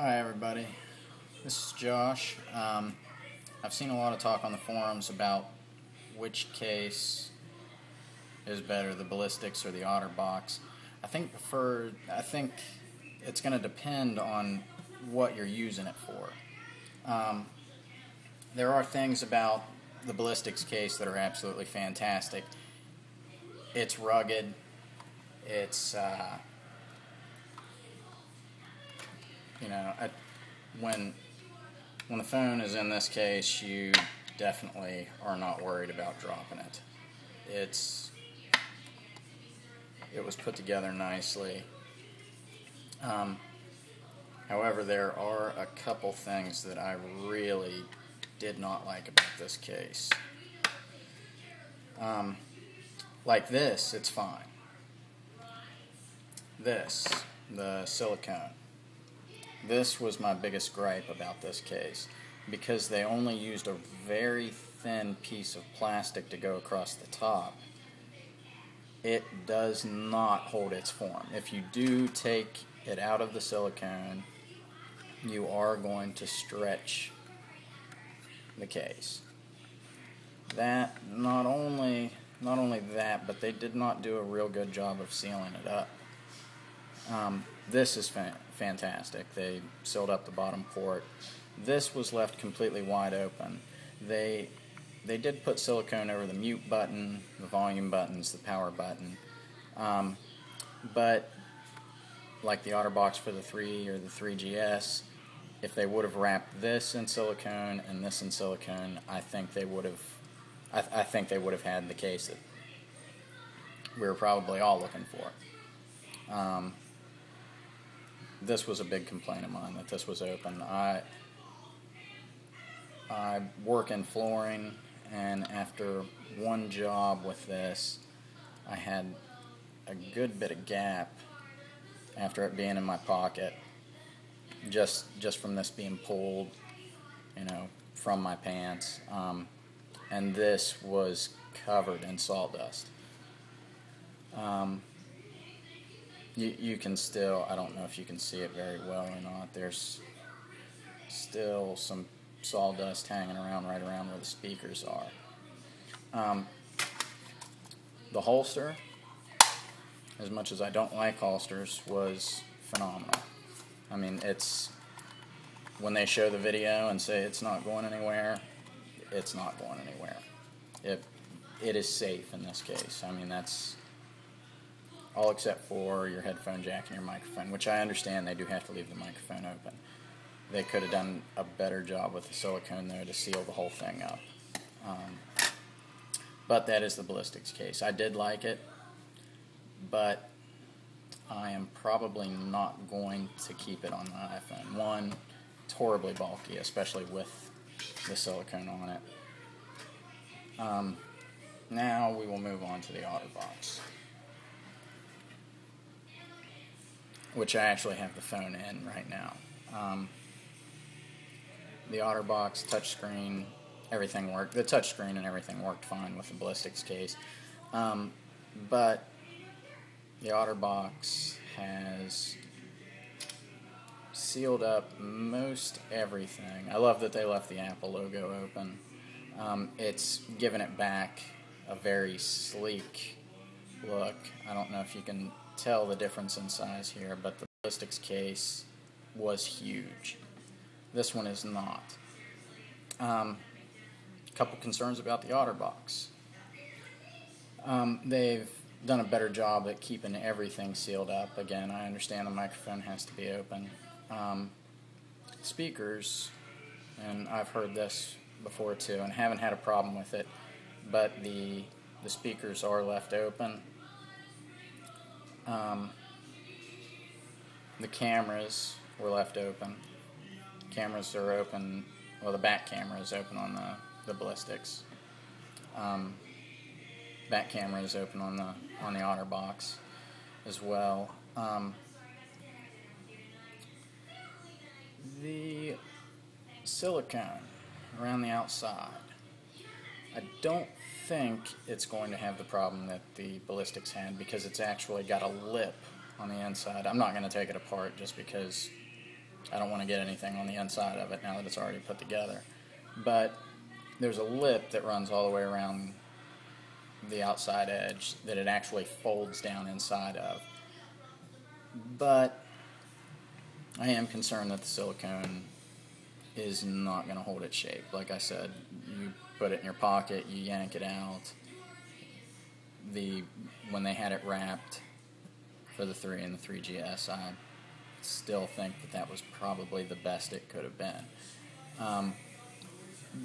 Hi everybody, this is Josh. I've seen a lot of talk on the forums about which case is better, the ballistics or the otterbox. I think it's going to depend on what you're using it for. There are things about the ballistics case that are absolutely fantastic. It's rugged. It's when the phone is in this case, you definitely are not worried about dropping it. It was put together nicely. However, there are a couple things that I really did not like about this case. Like this, it's fine. The silicone. This was my biggest gripe about this case, because they only used a very thin piece of plastic to go across the top. It does not hold its form. If you do take it out of the silicone, you are going to stretch the case. That not only that, but they did not do a real good job of sealing it up. This is fantastic. They sealed up the bottom port. This was left completely wide open. They did put silicone over the mute button, the volume buttons, the power button, but like the otterbox for the 3 or the 3GS, if they would have wrapped this in silicone and this in silicone, I think they would have had the case that we were probably all looking for. This was a big complaint of mine, that this was open. I work in flooring, and after one job with this, I had a good bit of gap after it being in my pocket, just from this being pulled, from my pants. And this was covered in sawdust. You can still, I don't know if you can see it very well or not, there's still some sawdust hanging around right around where the speakers are. The holster, as much as I don't like holsters, was phenomenal. I mean, when they show the video and say it's not going anywhere, it's not going anywhere. It is safe in this case. I mean, that's all except for your headphone jack and your microphone, which I understand they do have to leave the microphone open. They could have done a better job with the silicone there to seal the whole thing up. But that is the ballistics case. I did like it, but I am probably not going to keep it on the iPhone. One, it's horribly bulky, especially with the silicone on it. Now we will move on to the otterbox, which I actually have the phone in right now. The otterbox, touchscreen, everything worked. The touchscreen and everything worked fine with the ballistics case. But the otterbox has sealed up most everything. I love that they left the Apple logo open. It's given it back a very sleek look. I don't know if you can tell the difference in size here, but the ballistics case was huge. This one is not. A couple concerns about the otterbox. They've done a better job at keeping everything sealed up. Again, I understand the microphone has to be open. Speakers, and I've heard this before too, and haven't had a problem with it, but the speakers are left open. The cameras were left open. Cameras are open, well, the back camera is open on the ballistics. Back camera is open on the otterbox as well. The silicone around the outside, I don't think it's going to have the problem that the ballistics had, because it's actually got a lip on the inside. I'm not going to take it apart just because I don't want to get anything on the inside of it now that it's already put together. But there's a lip that runs all the way around the outside edge that it actually folds down inside of. But I am concerned that the silicone is not going to hold its shape. Like I said, you put it in your pocket, you yank it out. When they had it wrapped for the 3 and the 3GS, I still think that was probably the best it could have been.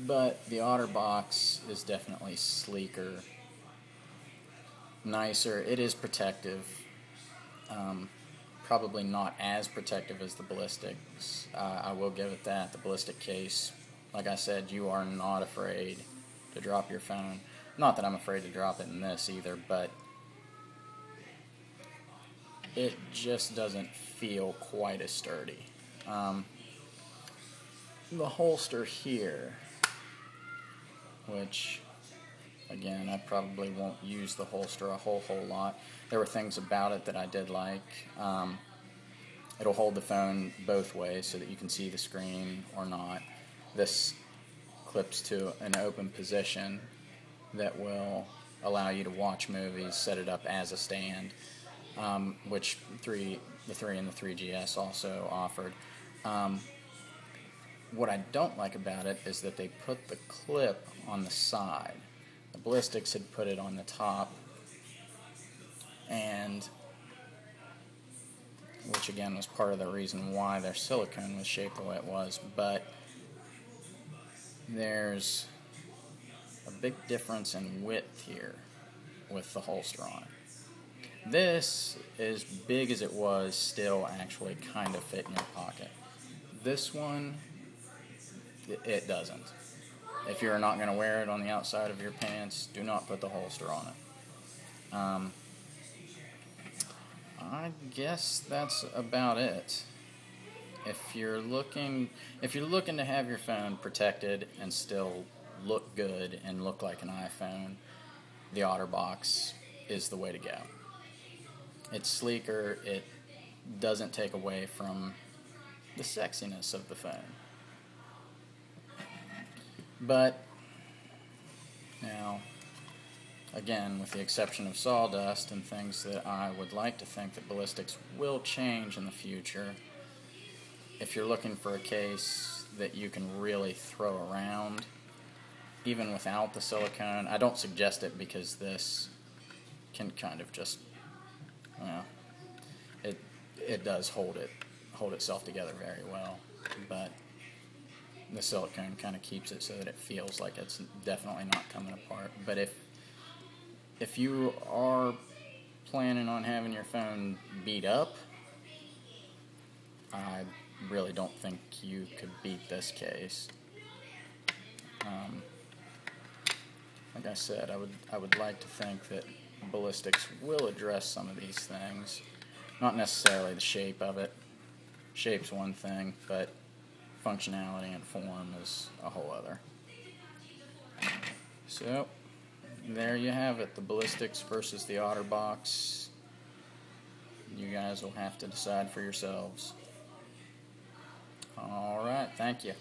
But the otterbox is definitely sleeker, nicer. It is protective. Probably not as protective as the ballistics. I will give it that. The ballistic case, like I said, you are not afraid to drop your phone. Not that I'm afraid to drop it in this either, but it just doesn't feel quite as sturdy. The holster here, which, again, I probably won't use the holster a whole lot. There were things about it that I did like. It'll hold the phone both ways so that you can see the screen or not. This clips to an open position that will allow you to watch movies, set it up as a stand, which the 3 and the 3GS also offered. What I don't like about it is that they put the clip on the side. The ballistics had put it on the top, and which again was part of the reason why their silicone was shaped the way it was, but there's a big difference in width here with the holster on it. This, as big as it was, still actually kind of fit in your pocket. This one, it doesn't. If you're not going to wear it on the outside of your pants, do not put the holster on it. I guess that's about it. If you're looking to have your phone protected and still look good and look like an iPhone, the otterbox is the way to go. It's sleeker. It doesn't take away from the sexiness of the phone. But now, again, with the exception of sawdust and things that I would like to think that ballistics will change in the future, if you're looking for a case that you can really throw around, even without the silicone, I don't suggest it because this can kind of just, well, it does hold itself together very well, but the silicone kind of keeps it so that it feels like it's definitely not coming apart. But if you are planning on having your phone beat up, I really don't think you could beat this case. Like I said, I would like to think that ballistics will address some of these things. Not necessarily the shape of it. Shape's one thing, but functionality and form is a whole other. So, there you have it, the ballistics versus the otterbox. You guys will have to decide for yourselves. Alright, thank you.